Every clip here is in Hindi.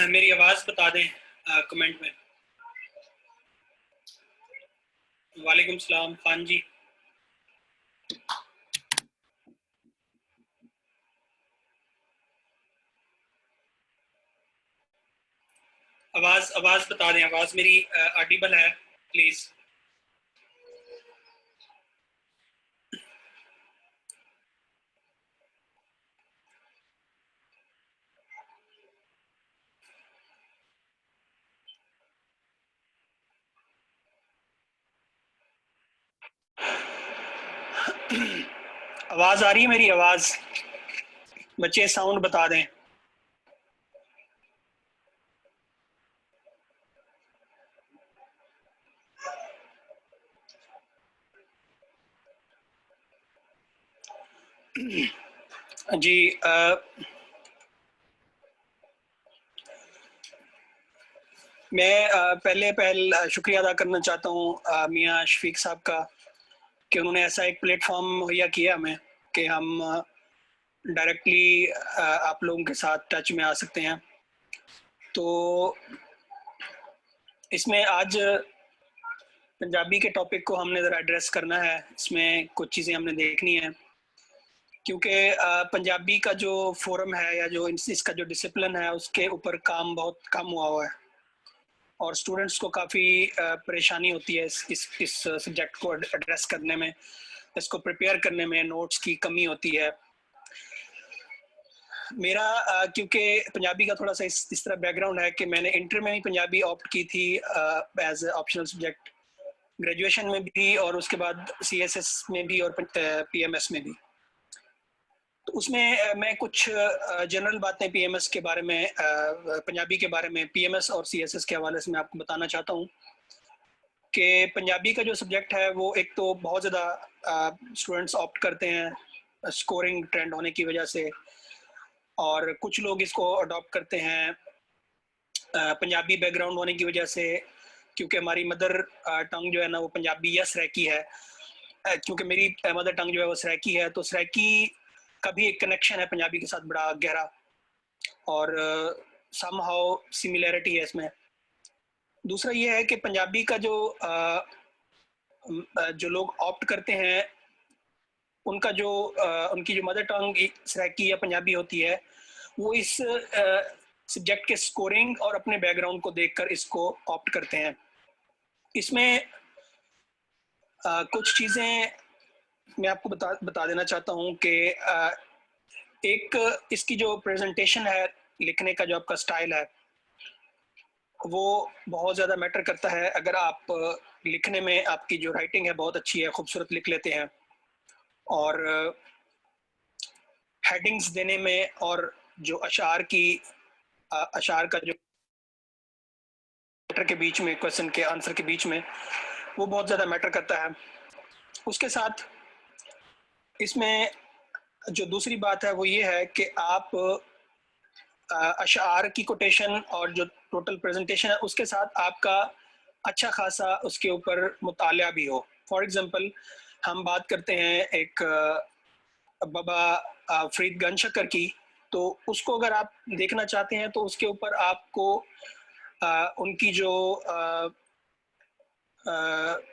मेरी आवाज़ बता दें कमेंट में। वालेकुम सलाम खान जी। आवाज़ आवाज़ बता दें, आवाज़ मेरी ऑडिबल है प्लीज़। आवाज़ आ रही है मेरी आवाज़? बच्चे साउंड बता दें। जी मैं पहले शुक्रिया अदा करना चाहता हूँ मियाँ शफीक साहब का कि उन्होंने ऐसा एक प्लेटफॉर्म मुहैया किया हमें कि हम डायरेक्टली आप लोगों के साथ टच में आ सकते हैं। तो इसमें आज पंजाबी के टॉपिक को हमने ज़रा एड्रेस करना है। इसमें कुछ चीज़ें हमने देखनी है क्योंकि पंजाबी का जो फोरम है या जो इसका जो डिसिप्लिन है उसके ऊपर काम बहुत कम हुआ है और स्टूडेंट्स को काफ़ी परेशानी होती है इस सब्जेक्ट को एड्रेस करने में, इसको प्रिपेयर करने में नोट्स की कमी होती है। मेरा क्योंकि पंजाबी का थोड़ा सा इस तरह बैकग्राउंड है कि मैंने इंटर में भी पंजाबी ऑप्ट की थी एज ऑप्शनल सब्जेक्ट, ग्रेजुएशन में भी और उसके बाद सीएसएस में भी और पीएमएस में भी। तो उसमें मैं कुछ जनरल बातें पीएमएस के बारे में, पंजाबी के बारे में, पीएमएस और सीएसएस के हवाले से मैं आपको बताना चाहता हूँ कि पंजाबी का जो सब्जेक्ट है वो एक तो बहुत ज़्यादा स्टूडेंट्स ऑप्ट करते हैं स्कोरिंग ट्रेंड होने की वजह से, और कुछ लोग इसको अडॉप्ट करते हैं पंजाबी बैकग्राउंड होने की वजह से, क्योंकि हमारी मदर टंग जो है ना वो पंजाबी या सराइकी है। क्योंकि मेरी मदर टंग जो है वो सराइकी है, तो सराइकी का भी एक कनेक्शन है पंजाबी के साथ बड़ा गहरा, और समहाउ सिमिलैरिटी है इसमें। दूसरा ये है कि पंजाबी का जो लोग ऑप्ट करते हैं उनका जो उनकी जो मदर टंग सराइकी या पंजाबी होती है वो इस सब्जेक्ट के स्कोरिंग और अपने बैकग्राउंड को देखकर इसको ऑप्ट करते हैं। इसमें कुछ चीज़ें मैं आपको बता देना चाहता हूँ कि एक इसकी जो प्रेजेंटेशन है, लिखने का जो आपका स्टाइल है वो बहुत ज़्यादा मैटर करता है। अगर आप लिखने में आपकी जो राइटिंग है बहुत अच्छी है, खूबसूरत लिख लेते हैं, और हेडिंग्स देने में और जो अशार का जो के बीच में, क्वेश्चन के आंसर के बीच में, वो बहुत ज़्यादा मैटर करता है। उसके साथ इसमें जो दूसरी बात है वो ये है कि आप अशार की कोटेशन और जो टोटल प्रेजेंटेशन है उसके साथ आपका अच्छा खासा उसके ऊपर मुताला भी हो। फॉर एग्जांपल हम बात करते हैं एक बाबा फरीद गंज शक्कर की, तो उसको अगर आप देखना चाहते हैं तो उसके ऊपर आपको उनकी जो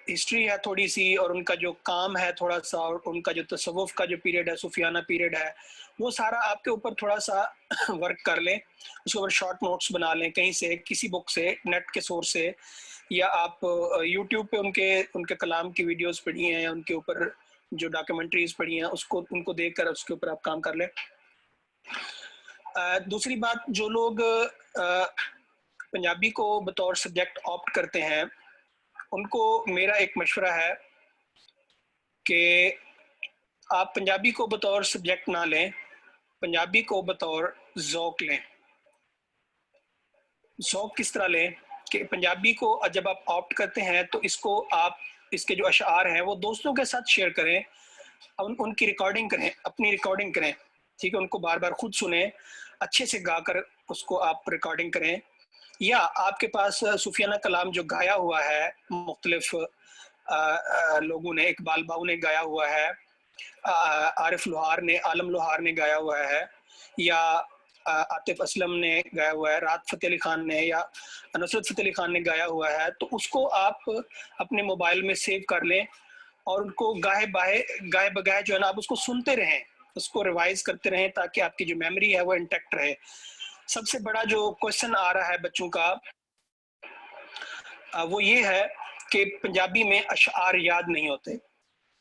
हिस्ट्री है थोड़ी सी, और उनका जो काम है थोड़ा सा, और उनका जो तसव्वुफ का जो पीरियड है, सूफियाना पीरियड है, वो सारा आपके ऊपर थोड़ा सा वर्क कर लें, उसके ऊपर शॉर्ट नोट्स बना लें कहीं से, किसी बुक से, नेट के सोर्स से, या आप यूट्यूब पे उनके उनके कलाम की वीडियोस पढ़ी हैं या उनके ऊपर जो डॉक्यूमेंट्रीज पढ़ी हैं उसको उनको देखकर उसके ऊपर आप काम कर लें। दूसरी बात, जो लोग पंजाबी को बतौर सब्जेक्ट ऑप्ट करते हैं उनको मेरा एक मशवरा है कि आप पंजाबी को बतौर सब्जेक्ट ना लें, पंजाबी को बतौर ज़ौक लें। ज़ौक किस तरह लें कि पंजाबी को जब आप ऑप्ट करते हैं तो इसको आप, इसके जो अशार हैं वो दोस्तों के साथ शेयर करें, उनकी रिकॉर्डिंग करें, अपनी रिकॉर्डिंग करें, ठीक है, उनको बार बार खुद सुने, अच्छे से गाकर उसको आप रिकॉर्डिंग करें। या आपके पास सूफियाना कलाम जो गाया हुआ है मुख्तलिफ लोगों ने, इकबाल बाबू ने गाया हुआ है, आरिफ लोहार ने, आलम लोहार ने गाया हुआ है, या आतिफ असलम ने गाया हुआ है, राहत फ़तेह अली खान ने या नुसरत फ़तेह अली खान ने गाया हुआ है, तो उसको आप अपने मोबाइल में सेव कर लें और उनको गाए बगाए जो है ना आप उसको सुनते रहें, उसको रिवाइज करते रहें ताकि आपकी जो मेमोरी है वो इंटैक्ट रहे। सबसे बड़ा जो क्वेश्चन आ रहा है बच्चों का वो ये है कि पंजाबी में अशआर याद नहीं होते।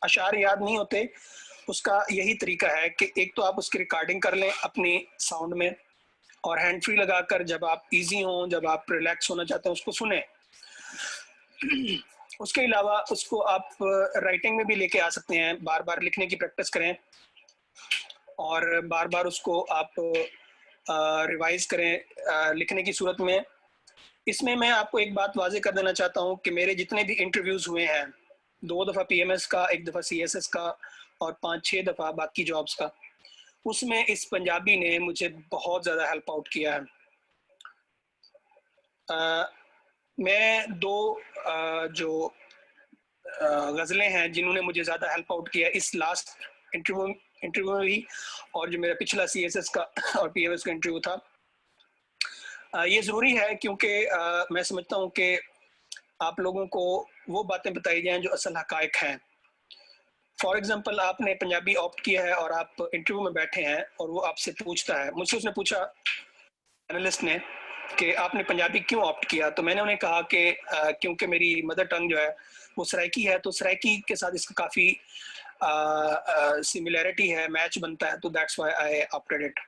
अशआर याद नहीं होते, उसका यही तरीका है कि एक तो आप उसकी रिकॉर्डिंग कर लें अपनी साउंड में और हैंड फ्री लगाकर जब आप इजी हों, जब आप रिलैक्स होना चाहते हैं उसको सुने। उसके अलावा उसको आप राइटिंग में भी लेके आ सकते हैं, बार बार लिखने की प्रैक्टिस करें और बार बार उसको आप रिवाइज करें लिखने की सूरत में। इसमें मैं आपको एक बात वाजे कर देना चाहता हूँ कि मेरे जितने भी इंटरव्यूज हुए हैं, 2 दफ़ा पीएमएस का, 1 दफ़ा सीएसएस का और 5-6 दफ़ा बाकी जॉब्स का, उसमें इस पंजाबी ने मुझे बहुत ज़्यादा हेल्प आउट किया है। मैं 2 जो गज़लें हैं जिन्होंने मुझे ज़्यादा हेल्प आउट किया इस लास्ट इंटरव्यू में भी, और जो मेरा पिछला सीएसएस का और पीएमएस का इंटरव्यू था, ये ज़रूरी है क्योंकि मैं समझता हूँ कि आप लोगों को वो बातें बताई जाएं जो असल हकायक हैं। फॉर एग्जांपल आपने पंजाबी ऑप्ट किया है और आप इंटरव्यू में बैठे हैं और वो आपसे पूछता है, मुझसे उसने पूछा एनालिस्ट ने कि आपने पंजाबी क्यों ऑप्ट किया, तो मैंने उन्हें कहा कि क्योंकि मेरी मदर टंग जो है वो सराइकी है, तो सराइकी के साथ इसका काफ़ी सिमिलैरिटी है, मैच बनता है, तो that's why I opted it.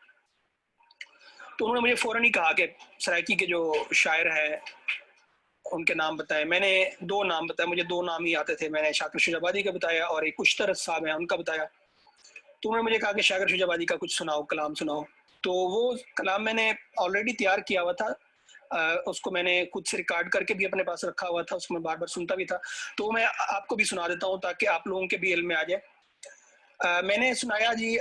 तो उन्होंने मुझे फ़ौरन ही कहा कि सराइकी के जो शायर हैं उनके नाम बताए। मैंने 2 नाम बताए, मुझे 2 नाम ही आते थे। मैंने शाकिर शुजाबादी का बताया और एक उश्तर साहब हैं उनका बताया। तो उन्होंने मुझे कहा कि शाकिर शुजाबादी का कुछ सुनाओ, कलाम सुनाओ। तो वो कलाम मैंने ऑलरेडी तैयार किया हुआ था, उसको मैंने खुद से रिकॉर्ड करके भी अपने पास रखा हुआ था, उसको मैं बार बार सुनता भी था। तो मैं आपको भी सुना देता हूँ ताकि आप लोगों के भी इल्म में आ जाए। मैंने सुनाया जी,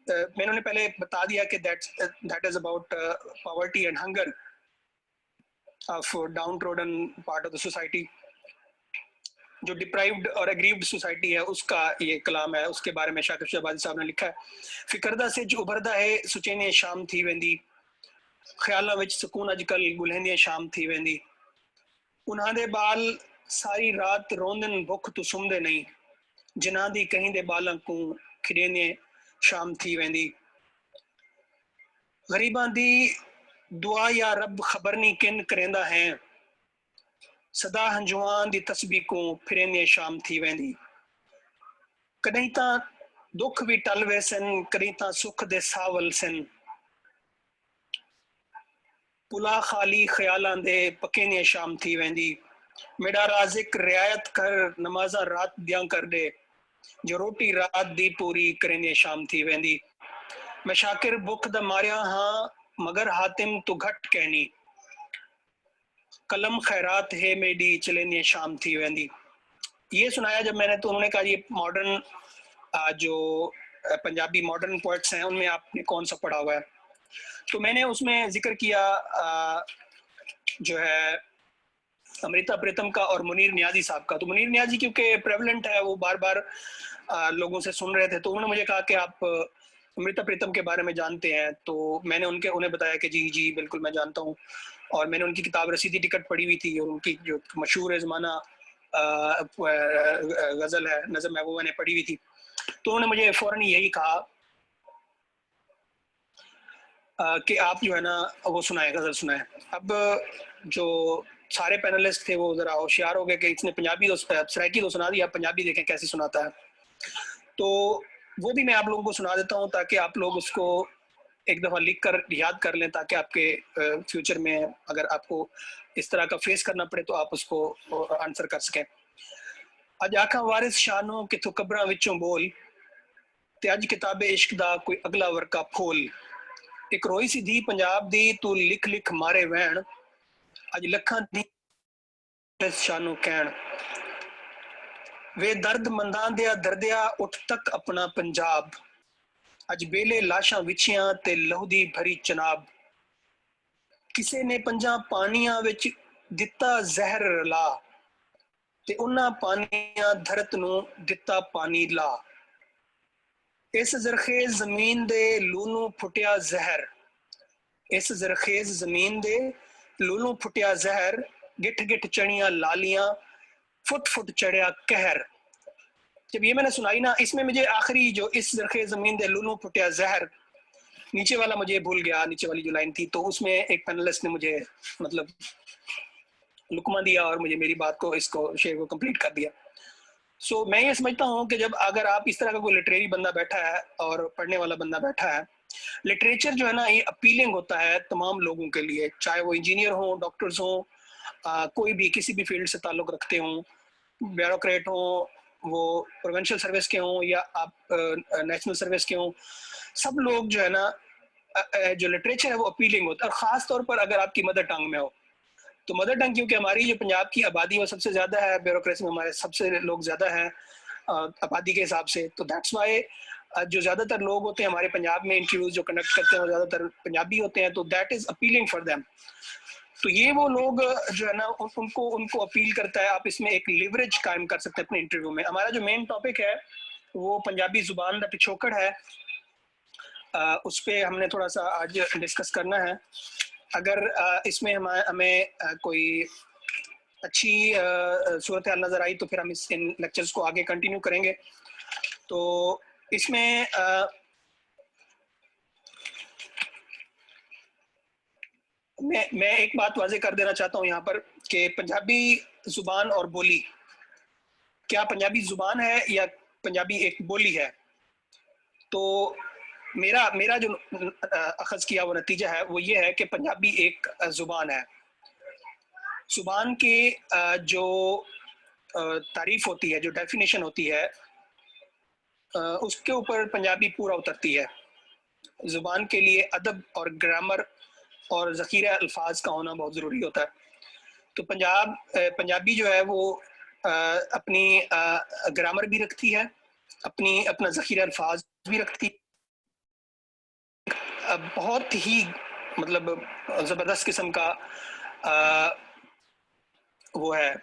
मैंने उन्हें पहले बता दिया कि that is about poverty and hunger of down trodden part of the society, जो डिप्राइव्ड और एग्रीव्ड सोसाइटी है उसका ये कलाम है, उसके बारे में शाकिर शहबाजी साहब ने लिखा है। फिकरदा से जो उभरदा है सुचेने शाम थी वेंदी, ख्यालों विच सुकून अजकल गुलहंदियां शाम थी वेंदी, उन्हां दे बाल सारी रात रोंदन भुख तो सुमदे नहीं, जिन्हां दी कहीं दे बालां को खिड़ेंदे शाम थी वेंदी, गरीबां दी दुआ या रब खबर नहीं किन करेंदा है, सदा हंजुआं दी तस्बीह को फिरेंदे शाम थी वेंदी, कदई तां दुख भी टल वैसन, कदई तां सुख दे सावल सन, पुला खाली ख्यालां दे पकेंदे शाम थी वेंदी, मेरा राज़िक रियायत कर नमाज़ा रात दियां कर दे, जो रोटी रात दी पूरी करेंदे शाम थी वेंदी, मैं शाकिर भुख दा मारिया हाँ मगर हातिम तू घट कहनी, कलम खैरात है मेरी चलेंदे शाम थी वेंदी। ये सुनाया जब मैंने, तो उन्होंने कहा ये मॉडर्न जो पंजाबी मॉडर्न पोइट्स हैं उनमें आपने कौन सा पढ़ा हुआ है। तो मैंने उसमें जिक्र किया जो है अमृता प्रीतम का और मुनीर नियाजी साहब का। तो मुनीर नियाजी क्योंकि प्रेवलेंट है, वो बार बार लोगों से सुन रहे थे, तो उन्होंने मुझे कहा कि आप अमृता प्रीतम के बारे में जानते हैं, तो मैंने उन्हें बताया कि जी जी बिल्कुल मैं जानता हूँ, और मैंने उनकी किताब रसीदी टिकट पढ़ी हुई थी और उनकी जो मशहूर ज़माना गज़ल है, नज़म है, वो मैंने पढ़ी हुई थी। तो उन्होंने मुझे फ़ौरन यही कहा कि आप जो है ना वो सुनाए, गज़ल सुनाए। अब जो सारे पैनलिस्ट थे वो ज़रा होशियार हो गए कि इसने पंजाबी तो सराइकी तो सुना दिया, पंजाबी देखें कैसे सुनाता है। तो वो भी मैं आप लोगों को सुना देता हूँ ताकि आप लोग उसको एक दफ़ा लिख कर याद कर लें, ताकि आपके फ्यूचर में अगर आपको इस तरह का फेस करना पड़े तो आप उसको आंसर कर सकें। अज आखा वारिस शानो किथों कब्रां विचों बोल, ते अज किताबे इश्क दा कोई अगला वर्का खोल, एक रोई सी धी पंजाब दी तू लिख लिख मारे वैन, अज लखां दी शानो कहण, वे दर्द मंदां दिया दर्दिया उठ तक अपना पंजाब, अज बेले लाशां विछियां ते लहू दी भरी चनाब, किसे ने पंजा पानियां विच दिता जहर रला, ते उन्हां पानियां धरत नूं दिता पानी ला, इस जरखेज जमीन दे लू नूं फुटिया जहर, इस जरखेज जमीन दे लूलू फुटिया जहर, गिठ गिठ चढ़िया लालियां, फुट फुट चढ़िया कहर। जब ये मैंने सुनाई ना, इसमें मुझे आखिरी जो इस जरखेज जमीन दे लूलू फुटिया जहर, नीचे वाला मुझे भूल गया, नीचे वाली जो लाइन थी, तो उसमें एक पैनलिस्ट ने मुझे मतलब लुकमा दिया और मुझे मेरी बात को, इसको शेर को कंप्लीट कर दिया। सो मैं ये समझता हूँ कि जब अगर आप इस तरह का कोई लिटरेरी बंदा बैठा है और पढ़ने वाला बंदा बैठा है, लिटरेचर जो है ना ये अपीलिंग होता है तमाम लोगों के लिए, चाहे वो इंजीनियर हो, डॉक्टर्स हो, कोई भी किसी भी फील्ड से ताल्लुक़ रखते हों, ब्यूरोक्रेट हो, वो प्रोविंशियल सर्विस के हों या आप नेशनल सर्विस के हों, सब लोग जो है ना जो लिटरेचर है वो अपीलिंग होता है। और ख़ास तौर पर अगर आपकी मदर टंग में हो, तो मदर टंग क्योंकि हमारी जो पंजाब की आबादी वो सबसे ज़्यादा है, ब्यूरोक्रेसी में हमारे सबसे लोग ज़्यादा हैं आबादी के हिसाब से, तो दैट्स वाई जो ज़्यादातर लोग होते हैं हमारे पंजाब में इंटरव्यूज जो कंडक्ट करते हैं वो ज़्यादातर पंजाबी होते हैं, तो that is appealing for them. तो ये वो लोग जो है ना उनको अपील करता है। आप इसमें एक लिवरेज कायम कर सकते हैं अपने इंटरव्यू में। हमारा जो मेन टॉपिक है वो पंजाबी जुबान दा पिछोकड़ है, उस पर हमने थोड़ा सा आज डिस्कस करना है। अगर इसमें हमें कोई अच्छी सूरत हाल नज़र आई तो फिर हम इन लेक्चर्स को आगे कंटिन्यू करेंगे। तो इसमें मैं एक बात वाज़ेह कर देना चाहता हूँ यहाँ पर कि पंजाबी ज़ुबान और बोली, क्या पंजाबी ज़ुबान है या पंजाबी एक बोली है? तो मेरा जो अखज़ किया वो नतीजा है वो ये है कि पंजाबी एक ज़ुबान है। ज़ुबान के जो तारीफ़ होती है, जो डेफिनेशन होती है, उसके ऊपर पंजाबी पूरा उतरती है। ज़ुबान के लिए अदब और ग्रामर और ज़ख़ीरा अल्फाज का होना बहुत ज़रूरी होता है। तो पंजाबी जो है वो अपनी ग्रामर भी रखती है, अपना ज़ख़ीरा अल्फाज भी रखती है। बहुत ही मतलब ज़बरदस्त किस्म का वो है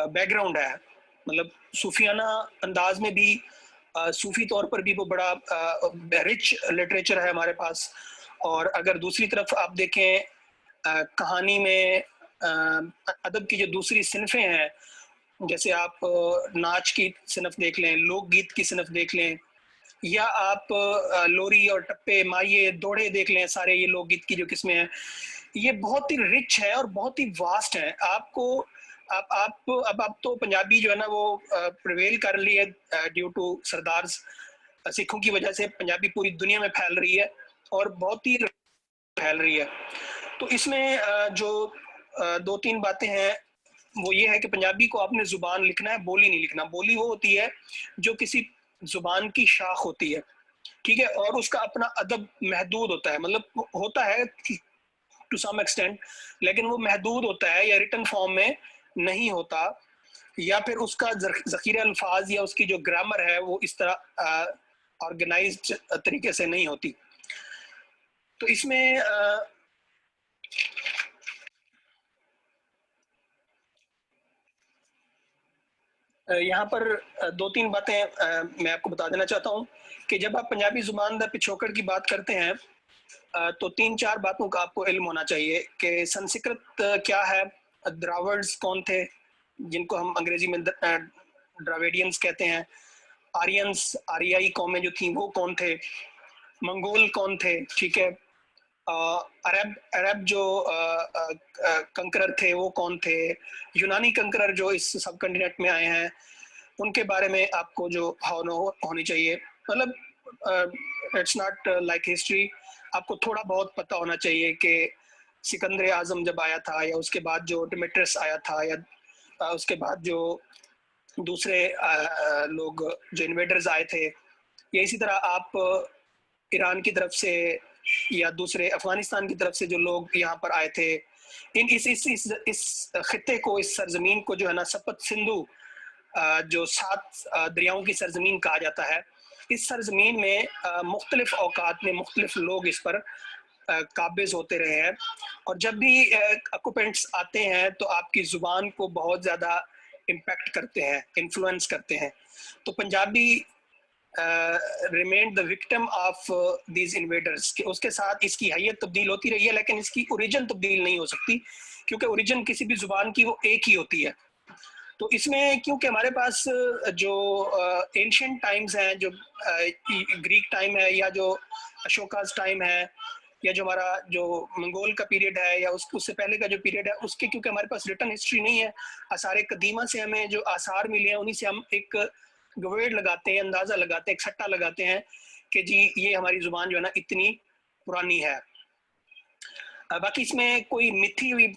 बैकग्राउंड है, मतलब सूफियाना अंदाज में भी, सूफी तौर पर भी वो बड़ा रिच लिटरेचर है हमारे पास। और अगर दूसरी तरफ आप देखें कहानी में अदब की जो दूसरी सिनफें हैं, जैसे आप नाच की सिनफ देख लें, लोकगीत की सिनफ देख लें, या आप लोरी और टप्पे, माये, दोड़े देख लें, सारे ये लोकगीत की जो किस्में हैं, ये बहुत ही रिच है और बहुत ही वास्ट है। आपको अब तो पंजाबी जो है ना वो प्रिवेल कर रही है ड्यू टू सरदार सिखों की वजह से, पंजाबी पूरी दुनिया में फैल रही है और बहुत ही फैल रही है। तो इसमें जो दो तीन बातें हैं वो ये है कि पंजाबी को आपने जुबान लिखना है, बोली नहीं लिखना। बोली वो होती है जो किसी जुबान की शाख होती है, ठीक है, और उसका अपना अदब महदूद होता है, मतलब होता है टू सम एक्सटेंट, लेकिन वो महदूद होता है या रिटन फॉर्म में नहीं होता, या फिर उसका ज़ख़ीरा अल्फाज या उसकी जो ग्रामर है वो इस तरह ऑर्गेनाइज्ड तरीके से नहीं होती। तो इसमें यहाँ पर दो तीन बातें मैं आपको बता देना चाहता हूँ कि जब आप पंजाबी ज़ुबान दा पिछोकड़ की बात करते हैं तो तीन चार बातों का आपको इल्म होना चाहिए कि संस्कृत क्या है, द्राविड्स कौन थे जिनको हम अंग्रेजी में द्राविडियंस कहते हैं, आर्यंस आर्याई कौमें जो थी वो कौन थे, मंगोल कौन थे, ठीक है, अरब अरब जो कंकरर थे वो कौन थे, यूनानी कंकरर जो इस सब कंटिनेंट में आए हैं उनके बारे में आपको जो होनी चाहिए। मतलब इट्स नॉट लाइक हिस्ट्री, आपको थोड़ा बहुत पता होना चाहिए कि सिकंदर आजम जब आया था या उसके बाद जो डिमेट्रियस आया था या उसके बाद जो दूसरे लोग जो इन्वेडर्स आए थे, या इसी तरह आप ईरान की तरफ से या दूसरे अफगानिस्तान की तरफ से जो लोग यहाँ पर आए थे, इस खित्ते को, इस सरजमीन को जो है ना सपत सिंधु जो 7 दरियाओं की सरजमीन कहा जाता है, इस सरजमीन में मुख्तलिफ औकात में मुख्तलिफ लोग इस पर काबिज होते रहे हैं, और जब भी ऑक्यूपेंट्स आते हैं तो आपकी ज़ुबान को बहुत ज़्यादा इम्पैक्ट करते हैं, इन्फ्लुएंस करते हैं। तो Punjabi remain the victim of these invaders, कि उसके साथ इसकी हैयत तब्दील होती रही है लेकिन इसकी ओरिजिन तब्दील नहीं हो सकती, क्योंकि ओरिजिन किसी भी जुबान की वो एक ही होती है। तो इसमें क्योंकि हमारे पास जो एंशिएंट टाइम्स हैं, जो ग्रीक टाइम है या जो अशोकास टाइम है या जो हमारा जो मंगोल का पीरियड है या उससे पहले का जो पीरियड है, उसके क्योंकि हमारे पास रिटन हिस्ट्री नहीं है, आसार कदीमा से हमें जो आसार मिले हैं उन्हीं से हम एक गवेड़ लगाते हैं, अंदाजा लगाते हैं, एक सट्टा लगाते हैं कि जी ये हमारी जुबान जो है ना इतनी पुरानी है। बाकी इसमें कोई मिथी हुई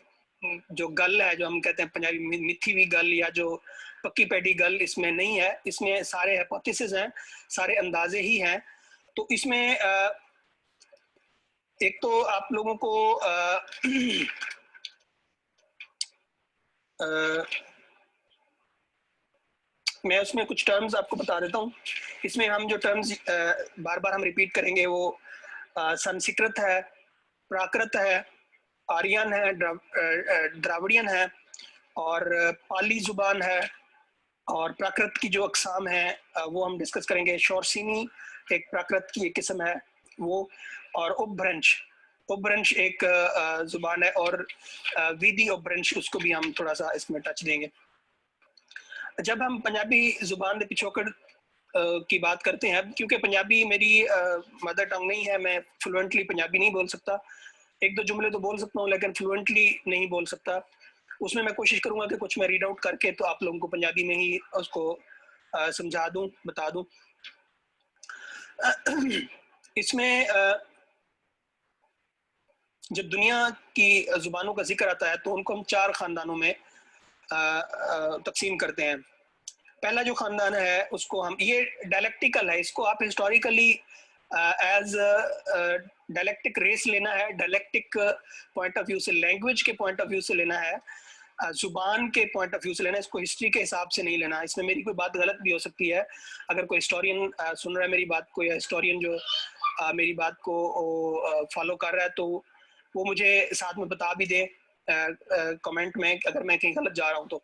जो गल है, जो हम कहते हैं पंजाबी मिथी हुई गल या जो पक्की पैडी गल इसमें नहीं है। इसमें सारे हाइपोथेसिस हैं, सारे अंदाजे ही हैं। तो इसमें एक तो आप लोगों को मैं उसमें कुछ टर्म्स आपको बता देता हूँ। इसमें हम जो टर्म्स बार बार हम रिपीट करेंगे वो संस्कृत है, प्राकृत है, आर्यन है, द्राविडियन है और पाली जुबान है। और प्राकृत की जो अकसाम है वो हम डिस्कस करेंगे। शोरसिनी एक प्राकृत की एक किस्म है वो, और उपभ्रंश एक जुबान है, और विधि उपभ्रंश उसको भी हम थोड़ा सा इसमें टच देंगे। जब हम पंजाबी जुबान के पिछोकड़ की बात करते हैं, क्योंकि पंजाबी मेरी मदर टंग नहीं है, मैं फ्लुएंटली पंजाबी नहीं बोल सकता। एक दो जुमले तो बोल सकता हूँ लेकिन फ्लुएंटली नहीं बोल सकता। उसमें मैं कोशिश करूंगा कि कुछ मैं रीड आउट करके तो आप लोगों को पंजाबी में ही उसको समझा दूं, बता दूं। इसमें जब दुनिया की जुबानों का जिक्र आता है तो उनको हम 4 खानदानों में तकसीम करते हैं। पहला जो खानदान है उसको हम, ये डायलेक्टिकल है, इसको आप हिस्टोरिकली एज डायलेक्टिक रेस लेना है, डायलेक्टिक पॉइंट ऑफ व्यू से, लैंग्वेज के पॉइंट ऑफ व्यू से लेना है, जुबान के पॉइंट ऑफ व्यू से लेना है। इसको हिस्ट्री के हिसाब से नहीं लेना। इसमें मेरी कोई बात गलत भी हो सकती है। अगर कोई हिस्टोरियन सुन रहा है मेरी बात को, या हिस्टोरियन जो मेरी बात को फॉलो कर रहा है, तो वो मुझे साथ में बता भी दे कमेंट में अगर मैं कहीं गलत जा रहा हूँ तो,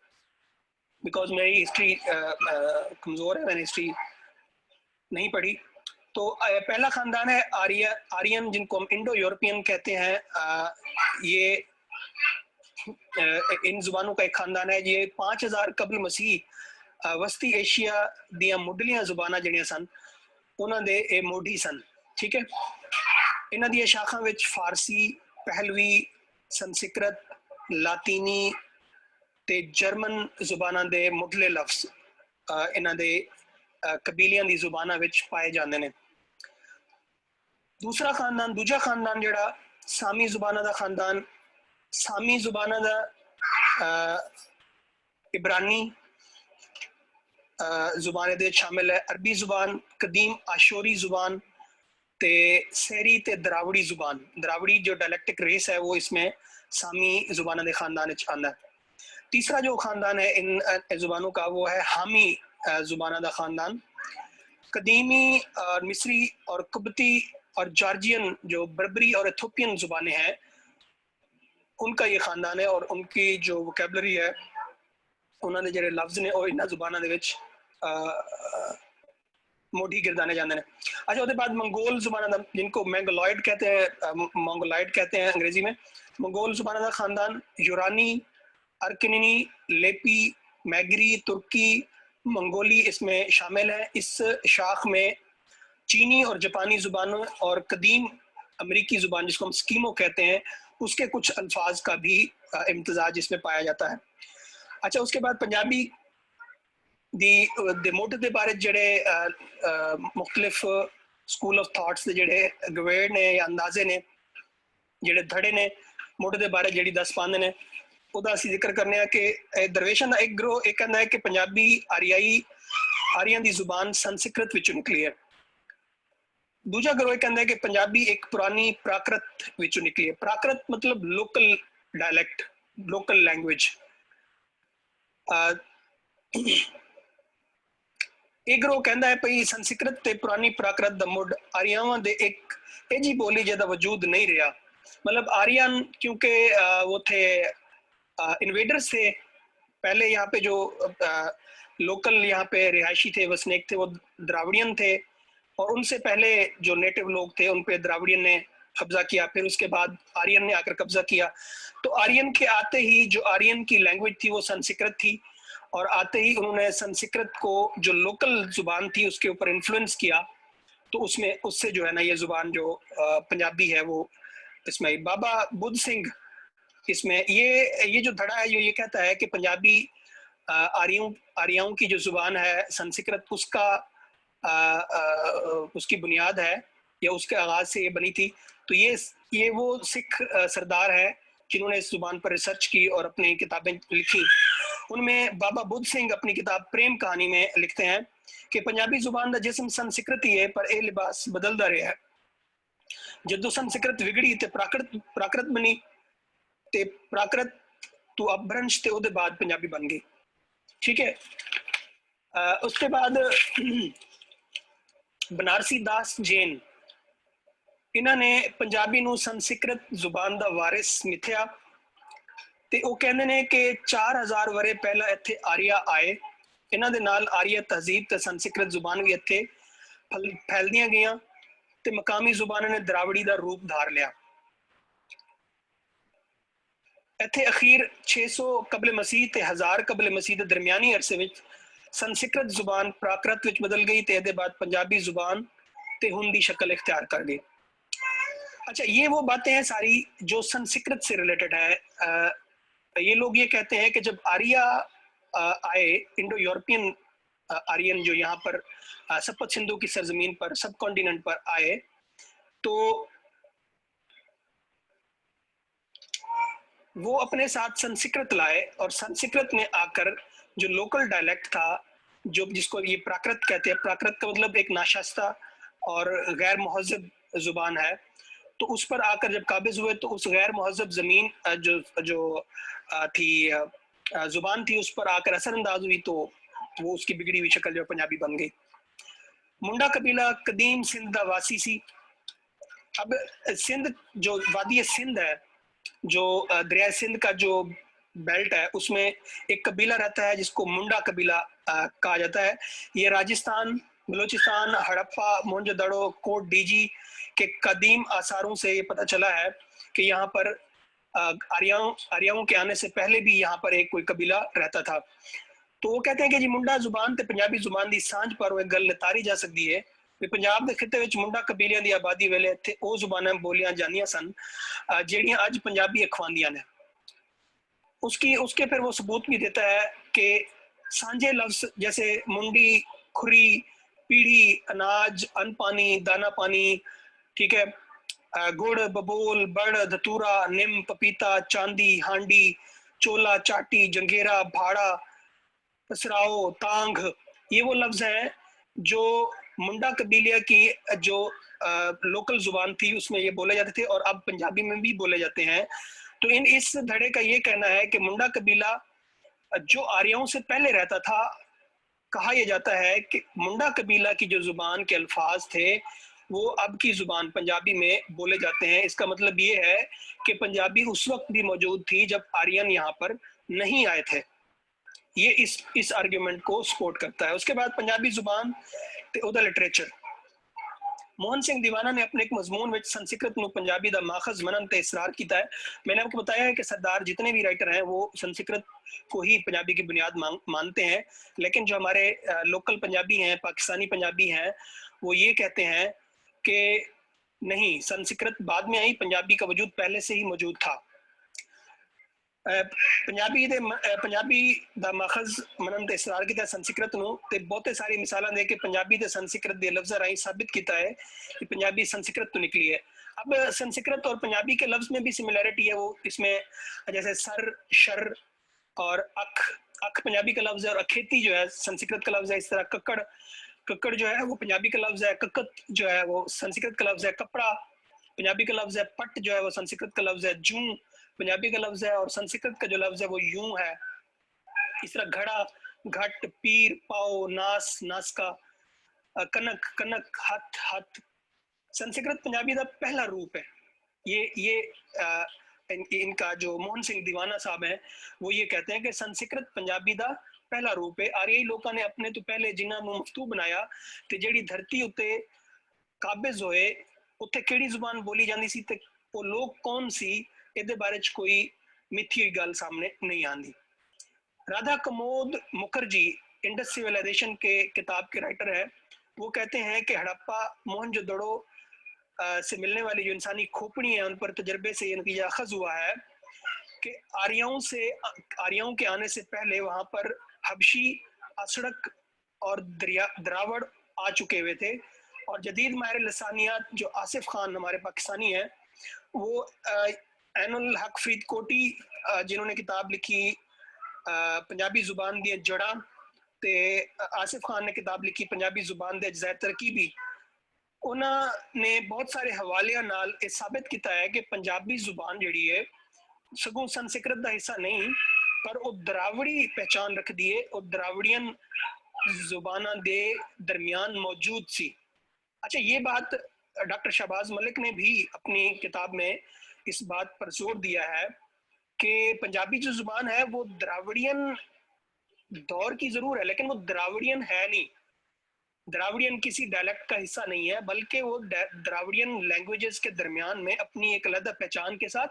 बिकॉज मेरी हिस्ट्री कमज़ोर है, मैंने हिस्ट्री नहीं पढ़ी। तो पहला खानदान है आर्यन, जिनको हम इंडो यूरोपियन कहते हैं। ये इन जुबानों का एक खानदान है। ये 5000 कबल मसीह वस्ती एशिया दियां मुडलियां जुबाना ਜਿਹੜੀਆਂ सन उन्हां दे ਇਹ ਮੋਢੀ सन। ठीक है, इन्हां ਦੀਆਂ शाखां ਵਿੱਚ फारसी, पहलवी, संस्कृत, लातीनी ते जर्मन जुबाना दे मुढले लफ्ज इन्हां दे कबीलियां दी जुबाना विच पाए जाते हैं। दूजा खानदान जिहड़ा सामी जुबाना दा खानदान, सामी जुबाना दा इब्रानी जुबान दे शामिल है, अरबी जुबान, कदीम आशोरी जुबान ते सहरी ते द्राविड़ी जुबान। द्राविड़ी जो डायलेक्टिक रेस है वो इसमें सामी जुबाना दे खानदान विच आंदा है। तीसरा जो खानदान है इन जुबानों का वो है हामी जुबाना दा खानदान। कदीमी और मिस्री और कुबती और जॉर्जियन जो बर्बरी और इथोपियन जुबानें हैं उनका ये खानदान है, और उनकी जो वोकेबलरी है, उन्होंने जो लफ्ज ने और इन्होंने जुबाना दे विच मोढ़ी गिरदाने जाते हैं। अच्छा, उसके बाद मंगोल जुबाना, जिनको मंगोलॉइड कहते हैं अंग्रेजी में। मंगोल जुबाना का खानदान यूरानी, अर्कनिनी, लेपी, मैगरी, तुर्की, मंगोली इसमें शामिल है। इस शाख में चीनी और जापानी जुबानों और कदीम अमेरिकी जुबान जिसको हम स्कीमो कहते हैं उसके कुछ अल्फाज का भी इम्तजाज इसमें पाया जाता है। अच्छा, उसके बाद पंजाबी दे मुढ़ दे बारे जेड़े मुख्तलिफ स्कूल ऑफ थॉट्स दे जेड़े गवेड़ ने या अंदाजे ने, जेड़े धड़े ने मुढ़ दे बारे जेड़ी 10 पांदे ने, ਉਹਦਾ ਅਸੀਂ ਜ਼ਿਕਰ ਕਰਨੇ ਆ ਕਿ ਦਰਵੇਸ਼ਾਂ ਦਾ ਇੱਕ ਗਰੋਹ ਇਹ ਕਹਿੰਦਾ ਹੈ ਕਿ ਪੰਜਾਬੀ ਆਰੀਆਂ ਦੀ ਜ਼ੁਬਾਨ ਸੰਸਕ੍ਰਿਤ ਵਿੱਚੋਂ ਨਿਕਲੀ ਹੈ। ਦੂਜਾ ਗਰੋਹ ਇਹ ਕਹਿੰਦਾ ਹੈ ਕਿ ਪੰਜਾਬੀ ਇੱਕ ਪੁਰਾਣੀ ਪ੍ਰਾਕ੍ਰਿਤ ਵਿੱਚੋਂ ਨਿਕਲੀ ਹੈ। ਪ੍ਰਾਕ੍ਰਿਤ ਮਤਲਬ ਲੋਕਲ ਡਾਇਲੈਕਟ, ਲੋਕਲ ਲੈਂਗੁਏਜ। ਇਹ ਗਰੋਹ ਕਹਿੰਦਾ ਹੈ ਭਈ ਸੰਸਕ੍ਰਿਤ ਤੇ ਪੁਰਾਣੀ ਪ੍ਰਾਕ੍ਰਿਤ ਦਾ ਮੁੱਢ ਆਰੀਆਵਾਂ ਦੇ ਇੱਕ ਇਹ ਜੀ ਬੋਲੀ ਜਿਹਦਾ ਵਜੂਦ ਨਹੀਂ ਰਿਹਾ। मतलब आर्यन क्योंकि वो थे इन्वेडर्स थे, पहले यहाँ पे जो लोकल यहाँ पे रिहायशी थे, वसनीक थे, वो द्राविडियन थे, और उनसे पहले जो नेटिव लोग थे उन पे द्राविडियन ने कब्जा किया, फिर उसके बाद आर्यन ने आकर कब्जा किया। तो आर्यन के आते ही जो आर्यन की लैंग्वेज थी वो संस्कृत थी, और आते ही उन्होंने संस्कृत को जो लोकल जुबान थी उसके ऊपर इन्फ्लुएंस किया, तो उसमें उससे जो है ना ये जुबान जो पंजाबी है वो इसमें बाबा बुद्ध सिंह इसमें ये जो धड़ा है ये कहता है कि पंजाबी आर्यों की जो जुबान है संस्कृत उसका उसकी बुनियाद है या उसके आगाज से ये बनी थी। तो ये वो सिख सरदार है जिन्होंने इस जुबान पर रिसर्च की और अपनी किताबें लिखी। उनमें बाबा बुद्ध सिंह अपनी किताब प्रेम कहानी में लिखते हैं कि पंजाबी जुबान का जिसम संस्कृत ही है पर यह लिबास बदलता रहा है। जदों संस्कृत विगड़ी ते प्राकृत बनी ते प्राकृत तो अपभ्रंश ते उहदे बाद पंजाबी बन गई। ठीक है। उसके बाद बनारसी दास जैन इन्होंने पंजाबी नूं संस्कृत जुबान दा वारिस मिथया ते वो कहंदे ने कि 4000 वरे पहला इत्थे आर्या आए, इन्हां दे नाल आर्या तहजीब ते संस्कृत जुबान भी इत्थे फैलदियां गईयां ते मकामी जुबानां ने द्रावड़ी दा रूप धार लिया। इत्थे अखीर 600 कबल मसीह ते 1000 कबल मसीह दे दरमियानी अरसे विच संस्कृत जुबान प्राकृत विच बदल गई ते इहदे बाद पंजाबी जुबान ते हुन दी शक्ल इख्तियार कर गई। अच्छा, ये वो बातें हैं सारी जो संस्कृत से रिलेटेड है। ये लोग ये कहते हैं कि जब आर्या आए, इंडो यूरोपियन आर्यन जो यहाँ पर सप्त सिंधु की सरजमीन पर सब कॉन्टिनेंट पर आए, तो वो अपने साथ संस्कृत लाए और संस्कृत में आकर जो लोकल डायलेक्ट था जो जिसको ये प्राकृत कहते हैं, प्राकृत का मतलब एक नाशास्ता और गैर महज़ब जुबान है, तो उस पर आकर जब काबिज हुए तो उस गैर महज़ब जमीन जो थी जुबान थी उस पर आकर असरअंदाज हुई, तो वो उसकी बिगड़ी हुई शक्ल जो पंजाबी बन गई। मुंडा कबीला कदीम सिंध का वासी सी। अब सिंध जो वादी सिंध है, जो दरिया सिंध का जो बेल्ट है उसमें एक कबीला रहता है जिसको मुंडा कबीला कहा जाता है। ये राजस्थान, बलूचिस्तान, हड़प्पा, मोहनजोदड़ो, कोट डीजी के कदीम आसारों से ये पता चला है कि यहाँ पर आर्यों के आने से पहले भी यहाँ पर एक कोई कबीला रहता था। तो वो कहते हैं कि जी मुंडा जुबान ते पंजाबी जुबान दी सांझ पर वो गल नितारी जा सकती है भी पंजाब के खिते विच मुंडा कबीलियां दी आबादी वेले इत्थे ਉਹ जुबानां बोलियां जांदियां सन ਜਿਹੜੀਆਂ ਅੱਜ पंजाबी अखवांदियां ने। उसके फिर वो सबूत भी देता है कि सांझे लफ्ज जैसे मुंडी, खुरी, पीढ़ी, अनाज, अन्न पानी, दाना पानी, ठीक है, गुड़, बबूल, बड़, धतूरा, निम, पपीता, चांदी, हांडी, चोला, चाटी, जंगेरा, भाड़ा, पसराओ, तांग, ये वो लफ्ज हैं जो मुंडा कबीलिया की जो लोकल जुबान थी उसमें ये बोले जाते थे और अब पंजाबी में भी बोले जाते हैं। तो इस धड़े का ये कहना है कि मुंडा कबीला जो आर्यों से पहले रहता था, कहा यह जाता है कि मुंडा कबीला की जो जुबान के अल्फाज थे वो अब की जुबान पंजाबी में बोले जाते हैं। इसका मतलब ये है कि पंजाबी उस वक्त भी मौजूद थी जब आर्यन यहाँ पर नहीं आए थे। ये इस आर्ग्यूमेंट को सपोर्ट करता है। उसके बाद पंजाबी जुबान ते उहदा लिटरेचर। मोहन सिंह दीवाना ने अपने एक मजमून में संस्कृत में पंजाबी दा माखज मनन ते इसरार किया है। मैंने आपको बताया है कि सरदार जितने भी राइटर हैं वो संस्कृत को ही पंजाबी की बुनियाद मानते हैं, लेकिन जो हमारे लोकल पंजाबी हैं, पाकिस्तानी पंजाबी हैं, वो ये कहते हैं कि नहीं, संस्कृत बाद में आई, पंजाबी का वजूद पहले से ही मौजूद था। पंजाबी दा माखज मनन ते इसरार किया संस्कृत नूं ते बहुते सारी मिसालां दे के पंजाबी ते संस्कृत दे लफ्ज़ राही साबित किया है कि पंजाबी संस्कृत तो निकली है। अब संस्कृत और पंजाबी के लफ्ज़ में भी सिमिलैरिटी है, वो इसमें जैसे सर, शर और अख पंजाबी का लफ्ज़ है और अखेती जो है संस्कृत का लफ्ज़ है। इस तरह कक्कड़ जो है वो पंजाबी का लफ्ज़ है, कक्कत जो है वो संस्कृत का लफ्ज़ है, कपड़ा पंजाबी का लफ्ज़ है, पट जो है वो संस्कृत का लफ्ज़ है, जूं पंजाबी का लफ्ज़ है और संस्कृत का जो लफ्ज़ है वो यूं है। इस तरह घड़ा, घट, पीर, पाओ, नास, नासका, कनक, कनक, हथ, हथ, संस्कृत पंजाबी का पहला रूप है। ये इनका जो मोहन सिंह दीवाना साहब हैं वो ये कहते हैं कि संस्कृत पंजाबी दा पहला रूप है। आर्यई लोगों ने अपने तो पहले जिन्ना ਨੂੰ ਮਫਤੂ बनाया ਤੇ ਜਿਹੜੀ ਧਰਤੀ ਉੱਤੇ ਕਾਬਜ਼ ਹੋਏ ਉੱਥੇ ਕਿਹੜੀ ਜ਼ੁਬਾਨ ਬੋਲੀ ਜਾਂਦੀ ਸੀ ਤੇ ਉਹ ਲੋਕ ਕੌਣ ਸੀ, ਇਹਦੇ ਬਾਰੇ ਚ ਕੋਈ ਮਿੱਥੀ ਹੋਈ ਗੱਲ ਸਾਹਮਣੇ नहीं आती। राधा कमोद मुखर्जी इंडस सिविलाइजेशन के किताब के राइटर है, वो कहते हैं कि हड़प्पा मोहनजोदड़ो से मिलने वाली जो इंसानी खोपड़ी है उन पर तजर्बे से ये नतीजा अखज हुआ है कि आर्यों के आने से पहले वहां पर हबशी, असड़क और द्रावड़ आ चुके हुए थे। और जदीद माहिर लसानियात जो आसिफ खान हमारे पाकिस्तानी हैं, वो एनुल हक फरीद कोटी जिन्होंने किताब लिखी पंजाबी जुबान दी जड़ा, ते आसिफ खान ने किताब लिखी पंजाबी जुबान दे अज्ज़ाए तरकीबी, उन्होंने बहुत सारे हवाले नाल ये साबित किया है कि पंजाबी जुबान जिहड़ी है सगों संस्कृत का हिस्सा नहीं पर वो द्रावड़ी पहचान रखती है, वो द्रावड़ियन जुबाना दे दरमियान मौजूद सी। अच्छा, ये बात डॉक्टर शहबाज मलिक ने भी अपनी किताब में इस बात पर जोर दिया है कि पंजाबी जो जुबान है वो द्राविडियन दौर की जरूर है लेकिन वो द्राविडियन है नहीं, द्राविडियन किसी डायलेक्ट का हिस्सा नहीं है, बल्कि वो द्राविडियन लैंग्वेजेस के दरमियान में अपनी एक अलग पहचान के साथ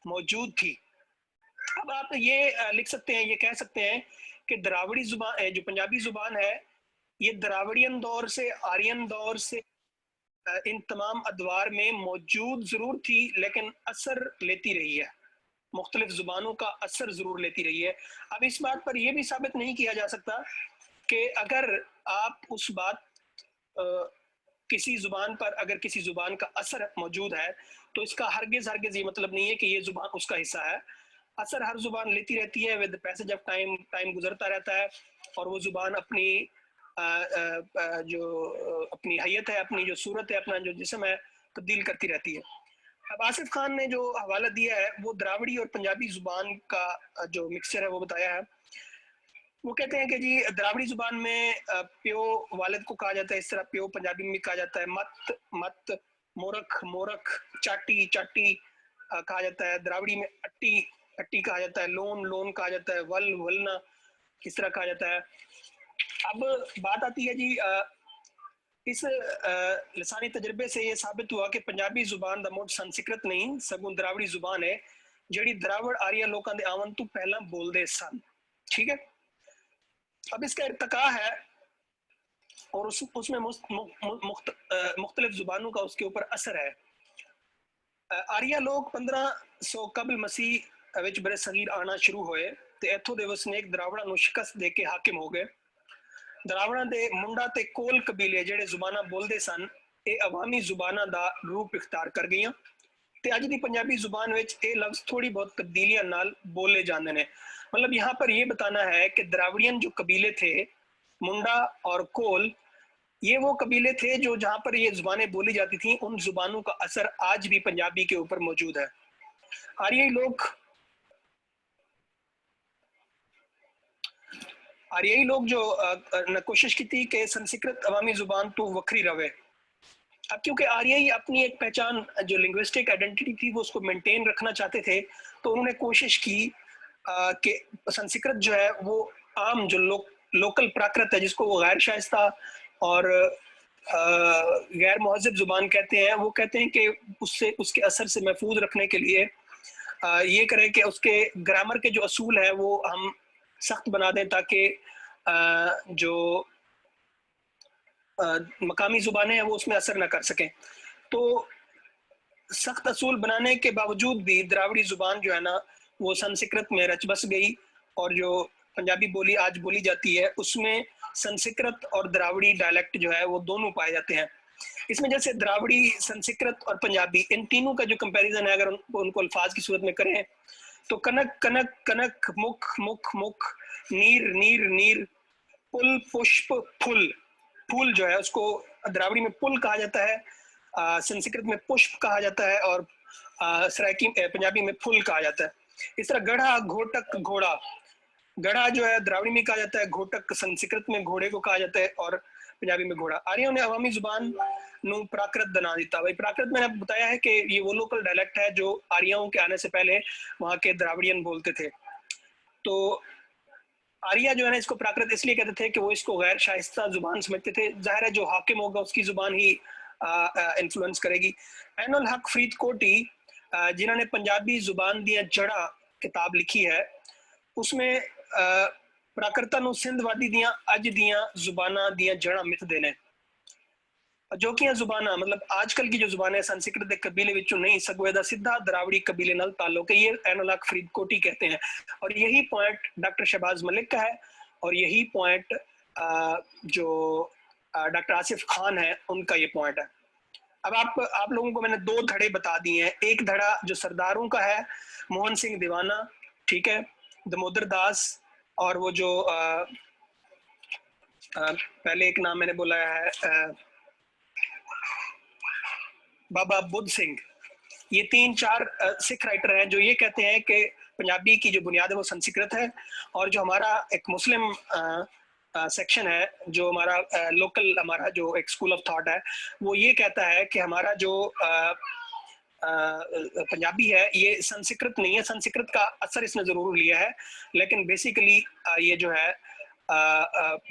मौजूद थी। अब आप ये लिख सकते हैं, ये कह सकते हैं कि द्राविड़ी जुबान जो पंजाबी जुबान है ये द्राविडियन दौर से आर्यन दौर से इन तमाम अदवार में मौजूद जरूर थी लेकिन असर लेती रही है, मुख्तलिफ जुबानों का असर जरूर लेती रही है। अब इस बात पर यह भी साबित नहीं किया जा सकता कि अगर आप उस बात किसी जुबान पर अगर किसी जुबान का असर मौजूद है तो इसका हरगिज हरगिज ये मतलब नहीं है कि ये जुबान उसका हिस्सा है। असर हर जुबान लेती रहती है, with passage of time, time गुजरता रहता है और वो जुबान अपनी जो अपनी हैयत है, अपनी जो सूरत है, अपना जो जिस्म है तब्दील करती रहती है। अब आसिफ खान ने जो हवाला दिया है वो द्राविड़ी और पंजाबी जुबान का जो मिक्सचर है वो बताया है। वो कहते हैं कि जी द्राविड़ी जुबान में प्यो वालिद को कहा जाता है, इस तरह प्यो पंजाबी में कहा जाता है, मत मत, मोरख मोरख, चाटी चाटी कहा जाता है। द्राविड़ी में अट्टी अट्टी कहा जाता है, लोन लोन कहा जाता है, वल वलना किस तरह कहा जाता है। अब बात आती है जी इस लसानी तजर्बे से ये साबित हुआ कि पंजाबी जुबान दा मुढ़ संस्कृत नहीं सगों द्राविड़ी जुबान है जिहड़ी द्राविड़ आर्य लोगों के आवन तो पहला बोलते सन। ठीक है, अब इसका इर्तका है और उसमें मुख्तलिफ जुबानों का उसके ऊपर असर है। आर्य लोग 1500 कबल मसीह विच बरे सगीर आना शुरू होए ते इथों दे वसनीक द्राविड़ां नूं शिकस्त दे के हाकिम हो गए। द्राविड़ां दे मुंडा ते कोल कबीले जिहड़े जुबाना बोलते सन ये अवामी जुबाना दा रूप इख्तियार कर गईयां ते अज दी पंजाबी जुबान विच ये लफ्ज थोड़ी बहुत तब्दीलियां नाल बोले जाते हैं। मतलब यहाँ पर ये बताना है कि द्राविडियन जो कबीले थे मुंडा और कोल, ये वो कबीले थे जो जहाँ पर ये जुबानें बोली जाती थी उन जुबानों का असर आज भी पंजाबी के ऊपर मौजूद है। आर्यई लोग जो कोशिश की थी कि संस्कृत अवामी जुबान तो वखरी रवे। अब क्योंकि आर्यई अपनी एक पहचान जो लिंग्विस्टिक आइडेंटिटी थी वो उसको मेंटेन रखना चाहते थे तो उन्होंने कोशिश की कि संस्कृत जो है वो आम जो लोकल प्राकृत है जिसको वो गैर शाइस्ता और गैर महज़ब जुबान कहते हैं, वो कहते हैं कि उससे उसके असर से महफूज रखने के लिए ये करें कि उसके ग्रामर के जो असूल हैं वो हम सख्त बना दें ताकि जो मकामी जुबानें हैं वो उसमें असर ना कर सकें। तो सख्त असूल बनाने के बावजूद भी द्राविड़ी जुबान जो है ना वो संस्कृत में रच बस गई और जो पंजाबी बोली आज बोली जाती है उसमें संस्कृत और द्राविड़ी डायलेक्ट जो है वो दोनों पाए जाते हैं। इसमें जैसे द्राविड़ी, संस्कृत और पंजाबी इन तीनों का जो कंपैरिजन है अगर उनको अल्फाज की सूरत में करें तो कनक कनक कनक, मुख मुख मुख, नीर नीर नीर, पुल पुष्प फुल, फूल जो है उसको द्राविड़ी में पुल कहा जाता है, संस्कृत में पुष्प कहा जाता है और सराइकी पंजाबी में फुल कहा जाता है। इस तरह गढ़ा, घोटक, घोड़ा, गढ़ा जो है द्राविड़ी में कहा जाता है, घोटक संस्कृत में घोड़े को कहा जाता है और पंजाबी में घोड़ा। आर्यों ने अवामी जुबान नू प्राकृत बना दिता। भाई प्राकृत मैंने बताया है कि ये वो लोकल डायलेक्ट है जो आर्यों के आने से पहले वहाँ के द्राविडियन बोलते थे। तो आर्या जो है ना इसको प्राकृत इसलिए कहते थे कि वो इसको गैर शाइस्ता जुबान समझते थे। जाहिर है जो हाकिम होगा उसकी जुबान ही इन्फ्लुएंस करेगी। एनुल हक फरीदकोटी जिन्होंने पंजाबी जुबान दिया जड़ा किताब लिखी है, उसमें प्राकृता नू सिंधवादी दिया अज दिया जुबाना दिया जड़ा मिथ देने। जो कि जुबाना मतलब आजकल की जो जुबान है संस्कृत के कबीले विचों नहीं, सगों दा सीधा द्राविड़ी कबीले नाल ताल्लुक है, ये एनुल हक फरीदकोटी कहते हैं। और यही पॉइंट डॉक्टर शहबाज मलिक का है और यही पॉइंट जो डॉक्टर आसिफ खान है उनका ये पॉइंट है। अब आप लोगों को मैंने दो धड़े बता दिए हैं। एक धड़ा जो सरदारों का है, मोहन सिंह दीवाना, ठीक है, दामोदर दास, और वो जो पहले एक नाम मैंने बोला है बाबा बुद्ध सिंह। ये 3-4 सिख राइटर हैं जो ये कहते हैं कि पंजाबी की जो बुनियाद है वो संस्कृत है, और जो हमारा एक मुस्लिम सेक्शन है, जो हमारा लोकल हमारा जो एक स्कूल ऑफ थॉट है, वो ये कहता है कि हमारा जो पंजाबी है ये संस्कृत नहीं है। संस्कृत का असर इसने जरूर लिया है, लेकिन बेसिकली ये जो है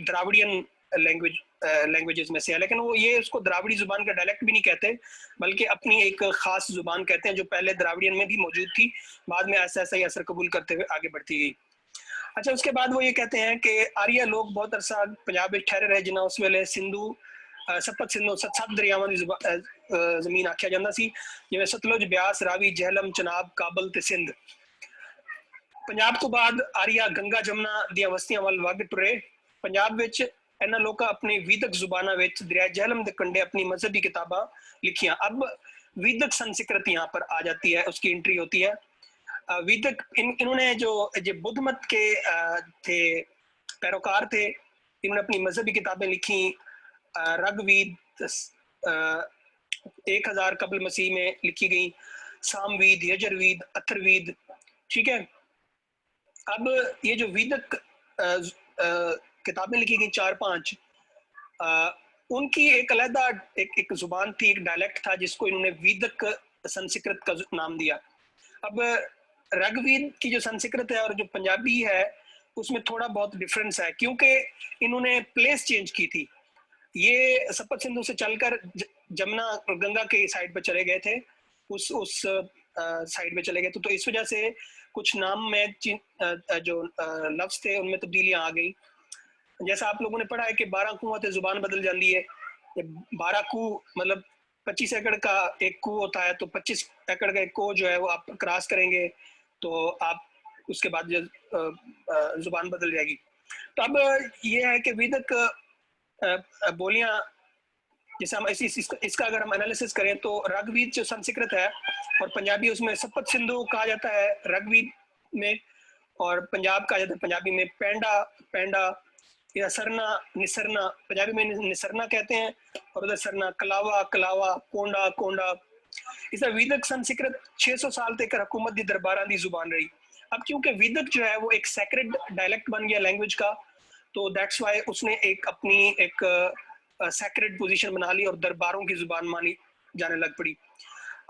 द्राविडियन लैंग्वेजेस में से है। लेकिन वो ये उसको द्राविड़ी जुबान का डायलेक्ट भी नहीं कहते, बल्कि अपनी एक खास जुबान कहते हैं जो पहले द्राविडियन में भी मौजूद थी, बाद में ऐसा ऐसा ही असर कबूल करते हुए आगे बढ़ती गई। अच्छा, उसके बाद वो ये कहते हैं कि आर्य लोग बहुत अरसा पंजाब में ठहरे रहे, जिन्हें उस वेले सिंधु सप्त सिंधु सत दरियावां की जमीन आख्या जाता सी, जिवें सतलुज, ब्यास, रावी, झेलम, चनाब, काबल ते सिंध। पंजाब तो बाद आर्या गंगा जमुना ਦੀਆਂ ਵਸਤੀਆਂ ਵੱਲ ਵਗ ਟੁਰੇ। पंजाब विच इन्हां लोकां अपनी वेदक जुबाना विच दरिया झेलम के कंढे अपनी मजहबी किताबां लिखियां। अब वेदक संस्कृत यहाँ पर आ जाती है, उसकी एंट्री होती है। वेदक इन्होंने जो बुद्ध मत के थे पैरोकार थे, इन्होंने अपनी मजहबी किताबें लिखी। रगवीद 1000 कबल मसीह में लिखी गई, सामवीद, यजुर्वेद, अथर्ववेद, ठीक है। अब ये जो वेदक किताबें लिखी गई 4-5, उनकी एक अलहदा एक जुबान थी, एक डायलेक्ट था जिसको इन्होंने वेदक संस्कृत का नाम दिया। अब रगवीद की जो संस्कृत है और जो पंजाबी है उसमें थोड़ा बहुत डिफरेंस है, क्योंकि इन्होंने प्लेस चेंज की थी। ये सप्त सिंधु से चलकर जमुना और गंगा के साइड पर चले गए थे, उस साइड में चले गए थे, तो इस वजह से कुछ नाम में जो लफ्ज थे उनमें तब्दीलियां आ गई। जैसा आप लोगों ने पढ़ा है कि 12 कुआं से जुबान बदल जाती है। 12 कुएं मतलब 25 एकड़ का एक कुएं होता है, तो 25 एकड़ का एक कुएं जो है वो आप क्रॉस करेंगे तो आप उसके बाद जुबान बदल जाएगी। तो अब ये है कि वेदक बोलियां, जैसे हम इसका अगर हम एनालिसिस करें तो रगवीद जो संस्कृत है और पंजाबी, उसमें सप्त सिंधु कहा जाता है रगवीद में, और पंजाब कहा जाता है पंजाबी में पेंडा, पेंडा या सरना, निसरना, पंजाबी में निसरना कहते हैं, और उधर सरना, कलावा, कलावा, कोंडा, कोंडा। इस वेदक संस्कृत 600 साल तक हुकूमत की दरबारां दी जुबान रही। अब क्योंकि वेदक जो है वो एक सैक्रेड डायलेक्ट बन गया लैंग्वेज का, तो दैट्स वाई उसने एक अपनी एक सैक्रेड पोजीशन बना ली और दरबारों की जुबान मानी जाने लग पड़ी।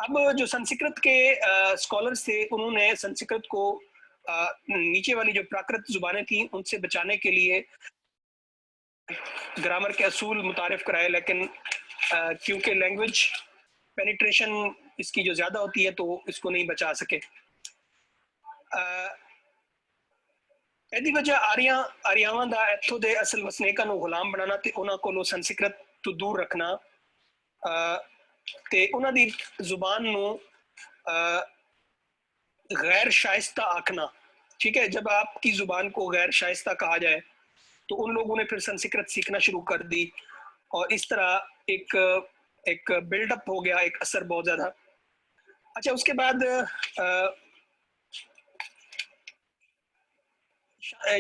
अब जो संस्कृत के स्कॉलर्स थे उन्होंने संस्कृत को नीचे वाली जो प्राकृत जुबानें थी उनसे बचाने के लिए ग्रामर के असूल मुतारिफ कराए, लेकिन क्योंकि लैंग्वेज पेनिट्रेशन इसकी जो ज्यादा होती है तो इसको नहीं बचा सके। ਇਹਦੀ वजह आर्यावां ਦਾ ਇੱਥੋਂ ਦੇ ਅਸਲ ਵਸਨੀਕਾਂ ਨੂੰ ਗੁਲਾਮ ਬਣਾਉਣਾ ਤੇ ਉਹਨਾਂ ਕੋਲੋਂ ਸੰਸਕ੍ਰਿਤ ਤੋਂ ਦੂਰ ਰੱਖਣਾ ਤੇ ਉਹਨਾਂ ਦੀ ਜ਼ੁਬਾਨ ਨੂੰ गैर शाइस्ता आखना। ठीक है, जब आपकी जुबान को गैर शाइस्ता कहा जाए तो उन लोगों ने फिर संस्कृत सीखना शुरू कर दी, और इस तरह एक बिल्डअप हो गया, एक असर बहुत ज्यादा। अच्छा, उसके बाद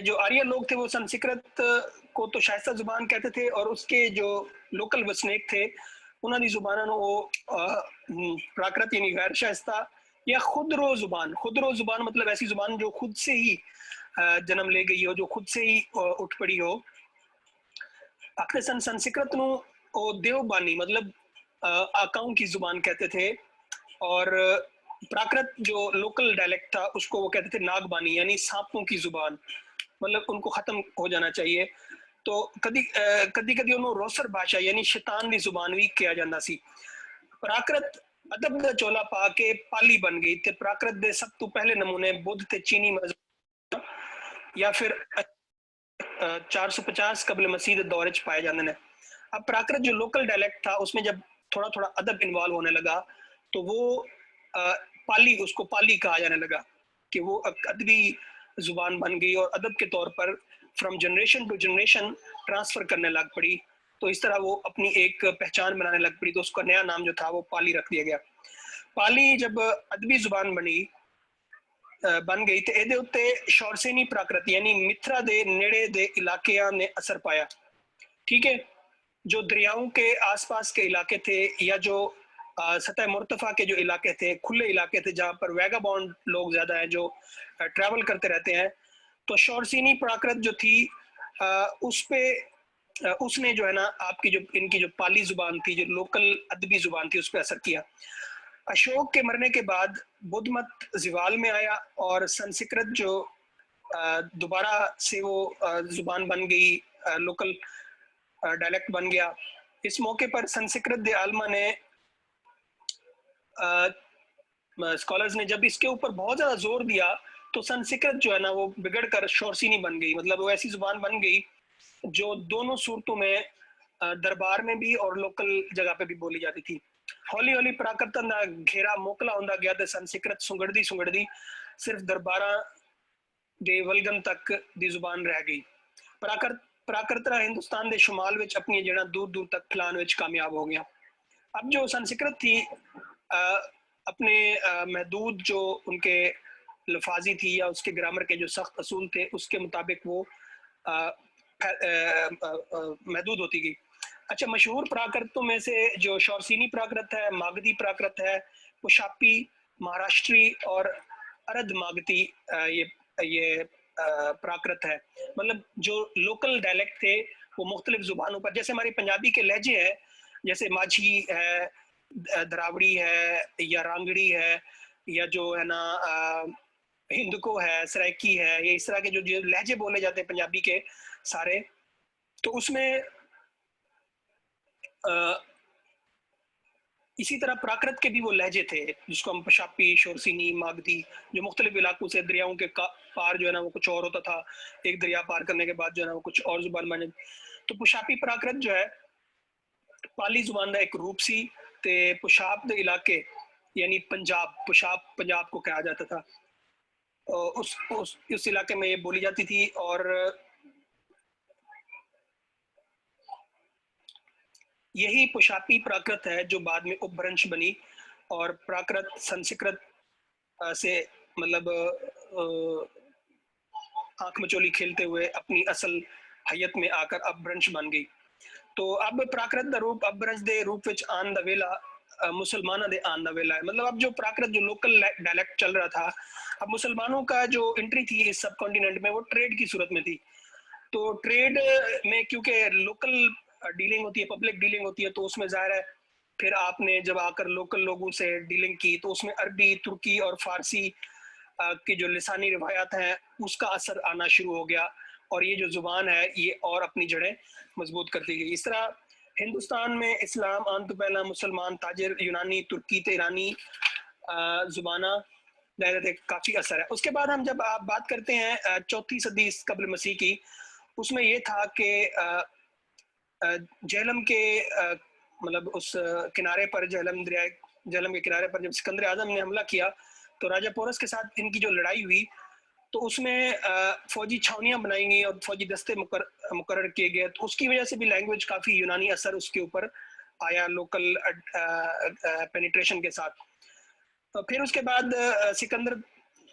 जो आर्य लोग थे वो संस्कृत को तो शाइस्ता जुबान कहते थे, और उसके जो लोकल वसनीक थे उन्होंने जुबान वो प्राकृत यानी गैर शाइस्ता या खुदरो जुबान मतलब ऐसी जुबान जो खुद से ही जन्म ले गई हो, जो खुद से ही उठ पड़ी हो, आखिर संस्कृत नु ओ देवबानी मतलब आकाओं की जुबान कहते थे, और प्राकृत जो लोकल डायलेक्ट था उसको वो कहते थे नागबानी यानी सांपों की जुबान, मतलब उनको खत्म हो जाना चाहिए। तो कदी कदी उन्होंने रोसर भाषा यानी शैतान की जुबान भी किया जाता सी। प्राकृत अदब का चोला पा के पाली बन गई ते प्राकृत दे सब तो पहले नमूने बुद्ध ते चीनी या फिर 450 कबल मसीह के दौर च पाए जाते हैं। अब प्राकृत जो लोकल डायलेक्ट था उसमें जब थोड़ा थोड़ा अदब इन्वॉल्व होने लगा तो वो पाली, उसको पाली कहा जाने लगा कि वो अदबी जुबान बन गई और अदब के तौर पर from generation to generation transfer करने लग पड़ी। तो इस तरह वो अपनी एक पहचान बनाने लग पड़ी, तो उसका नया नाम जो था वो पाली रख दिया गया। पाली जब अदबी जुबान बन गई तो ਇਹਦੇ ਉੱਤੇ शौरसेनी प्राकृत यानी मिथरा दे नेड़े दे इलाकियां ने असर पाया। ठीक है, जो दरियाओं के आसपास के इलाके थे या जो सतह मुर्तफा के जो इलाके थे, खुले इलाके थे जहाँ पर वैगाबॉन्ड लोग ज्यादा हैं जो ट्रैवल करते रहते हैं, तो शौरसेनी प्राकृत जो थी उस पे उसने जो है ना आपकी जो इनकी जो पाली जुबान थी, जो लोकल अदबी जुबान थी, उस पर असर किया। अशोक के मरने के बाद बुद्ध मत जिवाल में आया और संस्कृत जो दोबारा से वो जुबान बन गई, लोकल डायलेक्ट बन गया। इस मौके पर संस्कृत दे आलमा ने स्कॉलर्स ने जब इसके ऊपर बहुत ज्यादा जोर दिया तो संस्कृत जो है ना वो बिगड़ कर शौरसीनी बन गई, मतलब वो ऐसी जुबान बन गई जो दोनों सूरतों में दरबार में भी और लोकल जगह पे भी बोली जाती थी। हौली हौली प्राकृतन का घेरा मोकला होंदा गया तो संस्कृत सुंगड़दी सुंगड़दी सिर्फ दरबारा दे वलगन तक दी जुबान रह गई। प्राकृत प्राकृतरा हिंदुस्तान के शुमाल विच अपनी जड़ा दूर दूर तक फैलाने विच कामयाब हो गया। अब जो संस्कृत थी अपने महदूद जो उनके लफाजी थी या उसके ग्रामर के जो सख्त असूल थे उसके मुताबिक वो महदूद होती गई। अच्छा, मशहूर प्राकृतों में से जो शौरसीनी प्राकृत है, मागधी प्राकृत है, पुशापी, महाराष्ट्री और अरध मागधी ये प्राकृत है। मतलब जो लोकल डायलेक्ट थे वो मुख्तलिफ जुबानों पर, जैसे हमारी पंजाबी के लहजे हैं, जैसे माझी है, धरावड़ी है या रांगड़ी है, या जो है ना हिंदको है, सराइकी है, ये इस तरह के जो लहजे बोले जाते हैं पंजाबी के सारे, तो उसमें इसी तरह प्राकृत के भी वो लहजे थे जिसको हम पशापी, शोरसीनी, मागधी, जो मुख्तलिफ इलाकों से दरियाओं के पार जो है ना वो कुछ और होता था, एक दरिया पार करने के बाद जो है ना वो कुछ और जुबान बने। तो पुशापी प्राकृत जो है पाली जुबान का एक रूप सी, ते पुशाप के इलाके यानी पंजाब, पुशाप पंजाब को कहा जाता था, उस इलाके में ये बोली जाती थी। और यही पुशापी प्राकृत है जो बाद में उपभ्रंश बनी और प्राकृत संस्कृत से मतलब आंख मचोली खेलते हुए अपनी असल हैयत में आकर अपभ्रंश बन गई। तो अब प्राकृत का रूप अपभ्रंश दे रूप विच आन दा वेला मुसलमाना दे आन दा वेला है। मतलब अब जो प्राकृत जो लोकल डायलेक्ट चल रहा था, अब मुसलमानों का जो एंट्री थी इस सब कॉन्टिनेंट में वो ट्रेड की सूरत में थी। तो ट्रेड में क्योंकि लोकल डीलिंग होती है, पब्लिक डीलिंग होती है, तो उसमें जाहिर है फिर आपने जब आकर लोकल लोगों से डीलिंग की तो उसमें अरबी, तुर्की और फारसी की जो लिसानी रिवायात हैं उसका असर आना शुरू हो गया और ये जो जुबान है ये और अपनी जड़ें मजबूत करती गई। इस तरह हिंदुस्तान में इस्लाम आन तो पहला मुसलमान ताजिर यूनानी तुर्की ते ईरानी जुबाना काफी असर है। उसके बाद हम जब आप बात करते हैं चौथी सदी कबल मसीह की, उसमें ये था कि झेलम के मतलब उस किनारे पर झेलम के किनारे पर जब सिकंदर आजम ने हमला किया तो राजा पोरस के साथ इनकी जो लड़ाई हुई तो उसमें फौजी छावनियां बनाई गई और फौजी दस्ते मुकर्रर किए गए, तो उसकी वजह से भी लैंग्वेज काफी यूनानी असर उसके ऊपर आया लोकल पेनिट्रेशन के साथ। तो फिर उसके बाद सिकंदर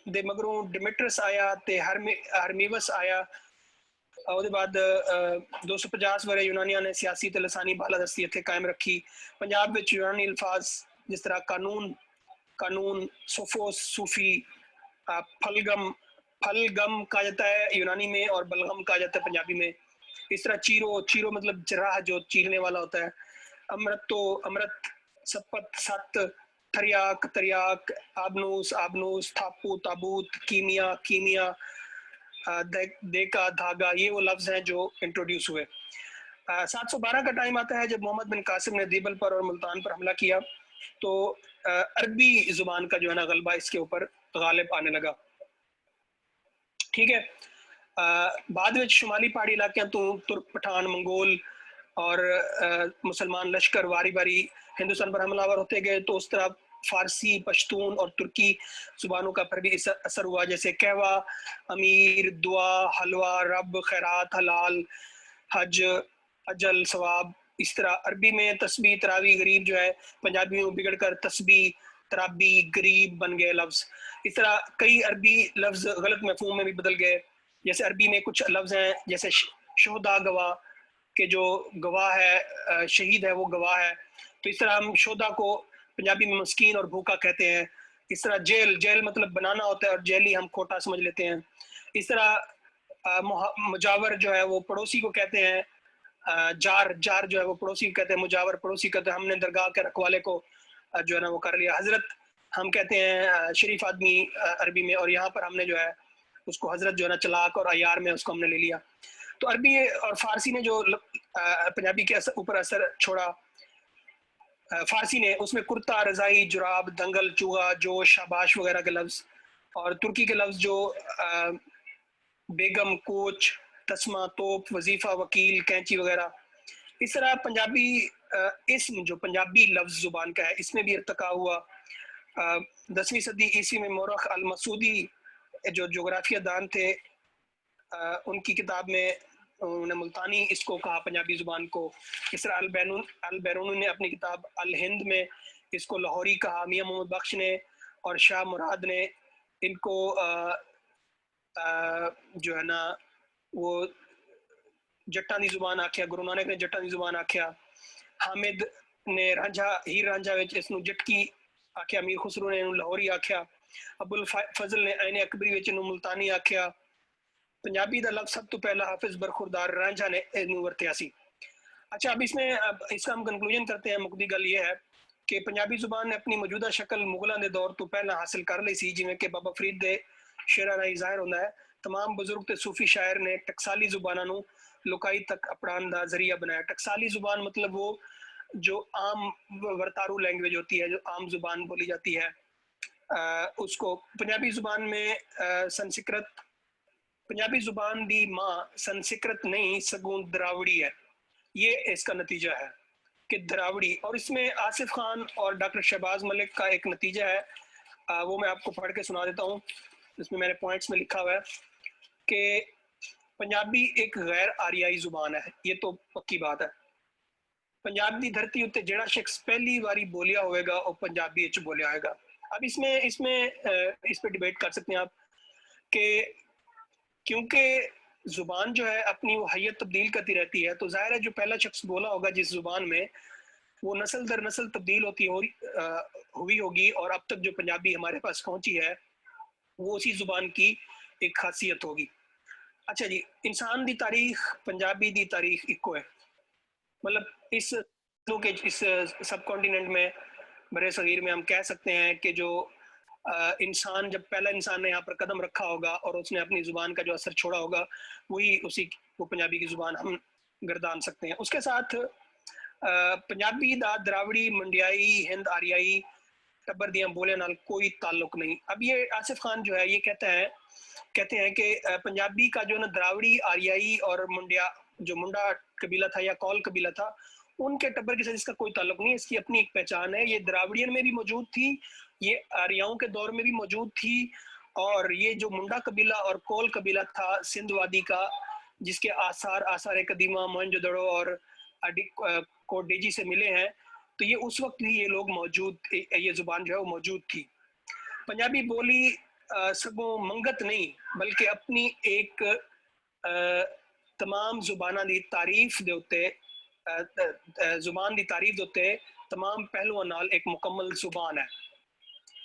दे मगरों डिमेट्रस आया ते हरमीवस आया। ਉਹਦੇ ਬਾਅਦ 250 ਵਰੇ यूनानिया ने सियासी ਤੇ ਲਸਾਨੀ ਬਾਲਾਦਸਤੀ ਇੱਥੇ कायम रखी। पंजाब ਵਿੱਚ यूनानी अल्फाज जिस तरह कानून, सोफोस, सूफी, फलगम कहा जाता है यूनानी में और बलगम कहा जाता है पंजाबी में। इस तरह चीरो, चीरो मतलब जराह जो चीरने वाला होता है। अमृतो, अमृत, सपत, सत, थरियाक, तरियाक, आबनूस, आबनूस, थापू, ताबूत, कीमिया, कीमिया, देका, धागा, ये वो लफ्ज हैं जो इंट्रोड्यूस हुए। 712 का टाइम आता है जब मोहम्मद बिन कासिम ने दीबल पर और मुल्तान पर हमला किया, तो अरबी जुबान का जो है ना गलबा इसके ऊपर गालिब आने लगा। ठीक है। बाद में शुमाली पहाड़ी इलाके तो तुर्क, पठान, मंगोल और मुसलमान लश्कर वारी वारी हिंदुस्तान पर हमलावर होते गए, तो उस तरह फारसी, पश्तून और तुर्की जुबानों का पर भी असर हुआ, जैसे कहवा, अमीर, दुआ, हलवा, रब, खैरात, हलाल, हज, अजल, सवाब। इस तरह अरबी में तस्बी, तरावी, गरीब जो है पंजाबी में बिगड़ कर तस्बी, तराबी, गरीब बन गए लफ्ज। इस तरह कई अरबी लफ्ज गलत मफहूम में भी बदल गए। जैसे अरबी में कुछ लफ्ज हैं जैसे शोहदा, गवाह, के जो गवाह है, शहीद है वो गवाह है, तो इस तरह हम शोहदा को पंजाबी में मस्कीन और भूखा कहते हैं। इस तरह जेल, जेल मतलब बनाना होता है और जेली हम खोटा समझ लेते हैं। इस तरह मुजावर जो है वो पड़ोसी को कहते हैं, जार, जार जो है वो पड़ोसी को कहते हैं, मुजावर पड़ोसी कहते हैं। हमने दरगाह के रखवाले को जो है ना वो कर लिया। हजरत हम कहते हैं शरीफ आदमी अरबी में, और यहाँ पर हमने जो है उसको हजरत जो है ना चलाक और अयार में उसको हमने ले लिया। तो अरबी और फारसी ने जो पंजाबी के ऊपर असर छोड़ा, फारसी ने, उसमें कुर्ता, रजाई, जुराब, दंगल, चूहा, जोश, शाबाश वगैरह के लफ्ज, और तुर्की के लफ्ज जो बेगम, कोच, तस्मा, तोप, वजीफा, वकील, कैंची वगैरह। इस तरह पंजाबी इसम जो पंजाबी लफ्ज जुबान का है इसमें भी इर्तका हुआ। 10वीं सदी ईस्वी में मोरख अल मसूदी जो जोग्राफिया दान थे, उनकी किताब में उन्होंने मुल्तानी इसको कहा पंजाबी जुबान को। इस तरह अल बैरूनी ने अपनी किताब अल हिंद में इसको लाहौरी कहा। मियां मोहम्मद बख्श ने और शाह मुराद ने इनको जो है ना वो जट्टानी जुबान आख्या, गुरु नानक ने जट्टानी जुबान आख्या, हामिद ने रांझा, हीर रांझा विच इसनु जटकी आख्या, मीर खुसरो ने लाहौरी आख्या, अबुल फजल ने ऐन अकबरी विच इनु मुल्तानी आख्या। पंजाबी दा लफ्ज सब तो पहला हाफिज बरखुरदार रांझा ने इनु वरत्या सी। अच्छा, अब इसमें इसका हम कंक्लूजन करते हैं। मुकदी गल ये है कि पंजाबी जुबान ने अपनी मौजूदा शक्ल मुगलों के दौर तो पहला हासिल कर ली सी, जिवें कि बाबा फरीद दे शेरा राही जाहिर होता है। तमाम बुजुर्ग ते सूफी शायर ने टकसाली जुबाना नू लुकाई तक अपनाने का जरिया बनाया। टकसाली जुबान मतलब वो जो आम वर्तारू लैंग्वेज होती है, जो आम जुबान बोली जाती है, उसको पंजाबी जुबान में संस्कृत, पंजाबी जुबान दी माँ संस्कृत नहीं सगों द्रावड़ी है। ये इसका नतीजा है कि द्रावड़ी, और इसमें आसिफ खान और डॉक्टर शहबाज मलिक का एक नतीजा है, वो मैं आपको पढ़ के सुना देता हूँ। इसमें मैंने पॉइंट्स में लिखा हुआ है कि पंजाबी एक गैर आरियाई जुबान है, ये तो पक्की बात है। पंजाब की धरती उत्ते जेड़ा शख्स पहली बारी बोलिया होएगा और पंजाबी च बोलिया होएगा। अब इसमें इसमें इस पे डिबेट कर सकते हैं आप कि क्योंकि जुबान जो है अपनी वो हैयत तब्दील करती रहती है, तो जाहिर है जो पहला शख्स बोला होगा जिस जुबान में, वो नस्ल दर नस्ल तब्दील हुई होगी, और अब तक जो पंजाबी हमारे पास पहुंची है वो उसी जुबान की एक खासियत होगी। अच्छा जी, इंसान की तारीख पंजाबी की तारीख इको है। मतलब इस सब कॉन्टिनेंट में, बड़े सगीर में हम कह सकते हैं कि जो इंसान, जब पहला इंसान ने यहाँ पर कदम रखा होगा और उसने अपनी जुबान का जो असर छोड़ा होगा, वही उसी वो पंजाबी की जुबान हम गर्दान सकते हैं। उसके साथ पंजाबी दा द्रावड़ी, मंडियाई, हिंद आरियाई टब्बर दियां बोलियां नाल कोई ताल्लुक नहीं। अब ये आसिफ खान जो है ये कहते हैं कि पंजाबी का जो ना द्रावड़ी, आरियाई और जो मुंडा कबीला था या कौल कबीला था, उनके टब्बर के साथ इसका कोई ताल्लुक नहीं है। इसकी अपनी एक पहचान है। ये द्राविडियन में भी मौजूद थी, ये आर्याओं के दौर में भी मौजूद थी, और ये जो मुंडा कबीला और कौल कबीला था सिंध वादी का, जिसके आसार कदीमा मोहनजोदड़ो और कोडेजी से मिले हैं, तो ये उस वक्त भी ये लोग मौजूद, ये जुबान जो है वो मौजूद थी। पंजाबी बोली सगों मंगत नहीं बल्कि अपनी एक तमाम जुबाना की तारीफ दे उत्ते, जुबान की तारीफ दे उत्ते तमाम पहलुओं नाल एक मुकम्मल जुबान है।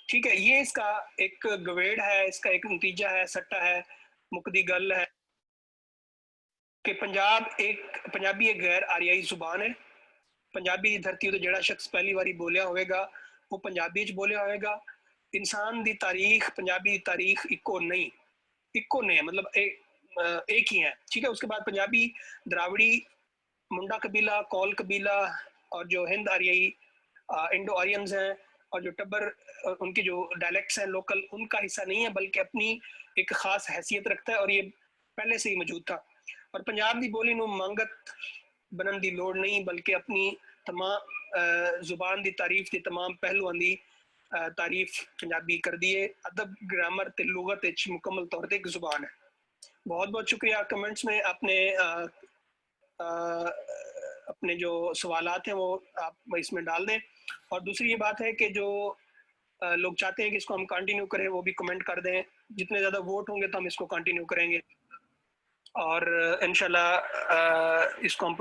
ठीक है, ये इसका एक गवेड़ है, इसका एक नतीजा है, सट्टा है, मुकदी गल है। कि पंजाबी एक गैर आरियाई जुबान है। पंजाबी की धरती तो जड़ा शख्स पहली बारी बोलिया होएगा वो पंजाबी च बोलिया होएगा। इंसान दी तारीख, पंजाबी दी तारीख इको ने मतलब एक ही है, ठीक है। उसके बाद पंजाबी, द्राविड़ी, मुंडा कबीला, कौल कबीला और जो हिंद आरियाई इंडो आरियंस हैं और जो टब्बर उनके जो डायलेक्ट्स हैं लोकल, उनका हिस्सा नहीं है, बल्कि अपनी एक खास हैसियत रखता है और ये पहले से ही मौजूद था। और पंजाब की बोली नूं मंगत बनन की लोड़ नहीं, बल्कि अपनी तमाम जुबान की तारीफ के तमाम पहलुओं की तारीफ पंजाबी कर दी है। अदब, ग्रामर ते लुगत मुकम्मल तौर पर एक जुबान है। बहुत बहुत शुक्रिया। कमेंट्स में आपने अपने जो सवालात हैं वो आप इसमें डाल दें। और दूसरी ये बात है कि जो लोग चाहते हैं कि इसको हम कंटिन्यू करें वो भी कमेंट कर दें। जितने ज़्यादा वोट होंगे तो हम इसको कंटिन्यू करेंगे और इंशाल्लाह इसको हम